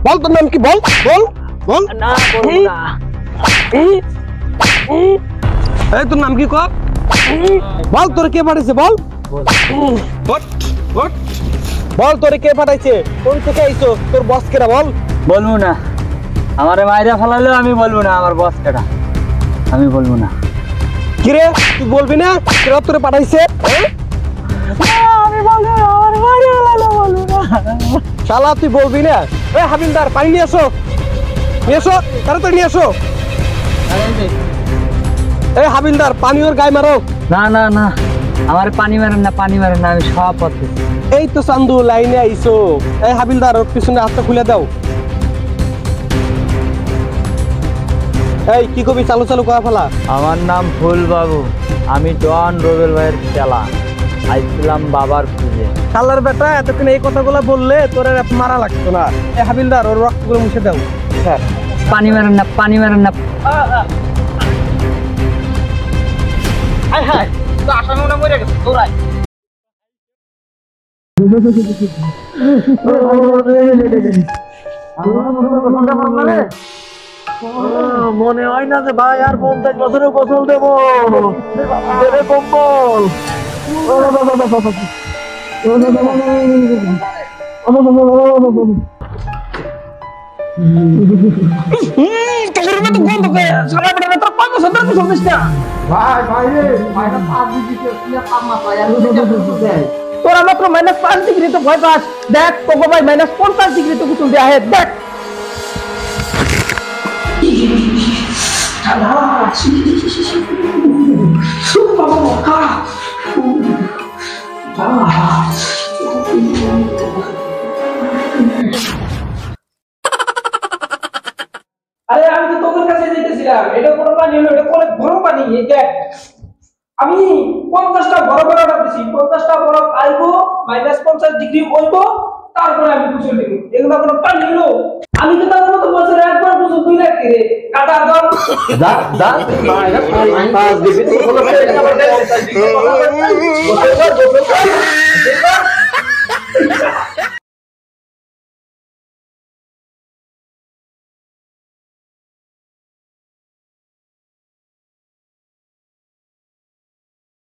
বল তোর নাম কি? বল বল বল। না বলবো না। এই তোর নাম কি কর? বল তোর কে পাঠাইছে? বল বল তোরে কে পাঠাইছে? কোন থেকে আইছো? তোর বস কেডা? বল। বলবো না। আমারে মাইরা ফেলালেও আমি বলবো না আমার বস কেডা, আমি বলবো না। কিরে তুই বলবি না? কেডা তোরে পাঠাইছে? আমি বলবো না, আমারে মাইরা ফেলালেও বলবো না। শালা তুই বলবি না? এ হাবিলদার পানি নিয়ে আসো, নিয়ে আসো, তাড়াতাড়ি নিয়ে আসো। এই হাবিলদার পানি ওর গায়ে মারো। না না না, আমার পানি মারেন না, পানি মারেন না, আমি সব পথে। এই তো চান্দু লাইনে আইছো। এই হাবিলদার ওর পিছনে হাতটা খুলে দাও। এই কি কবি? চালু চালু করা ফেলা। আমার নাম ফুল বাবু, আমি ডন রবেল ভাইয়ের চেলা, আইছিলাম বাবার খুঁজে। শালার বেটা এতক্ষণ এই কথাগুলো বললে তোর আর মারা লাগতো না। এই হাবিলদার ওর রক্তগুলো মুছে দাও। স্যার পানি মারেন না, পানি মারেন না। তো আসামি মনে মরে গেছে, দৌড়াই। মনে হয় না যে ভাই আর 50 বছরের গোসল দেবো। কম্বল তোরা মাত্র -5 ডিগ্রি তো ভয় পাস। দেখ তোকে ভাই -50 ডিগ্রি তো গোসল দেয়া হয়। দেখ আরে আমি তো তোদের কাছে যেতেছিলাম। এটা কোনো পানি হলো? এটা অনেক বড় পানি। এই দেখ আমি 50টা বড় বড় রাখতেছি। 50টা বড় আইবো, -50 ডিগ্রি হইবো, তারপরে আমি গোসল দেব। এগুলো কোনো পানি হলো? আমি তো তার মতো বছরে একবার গোসল দিই না। কে রে কাটা দাও যা যা, -5 ডিগ্রি তো কোনো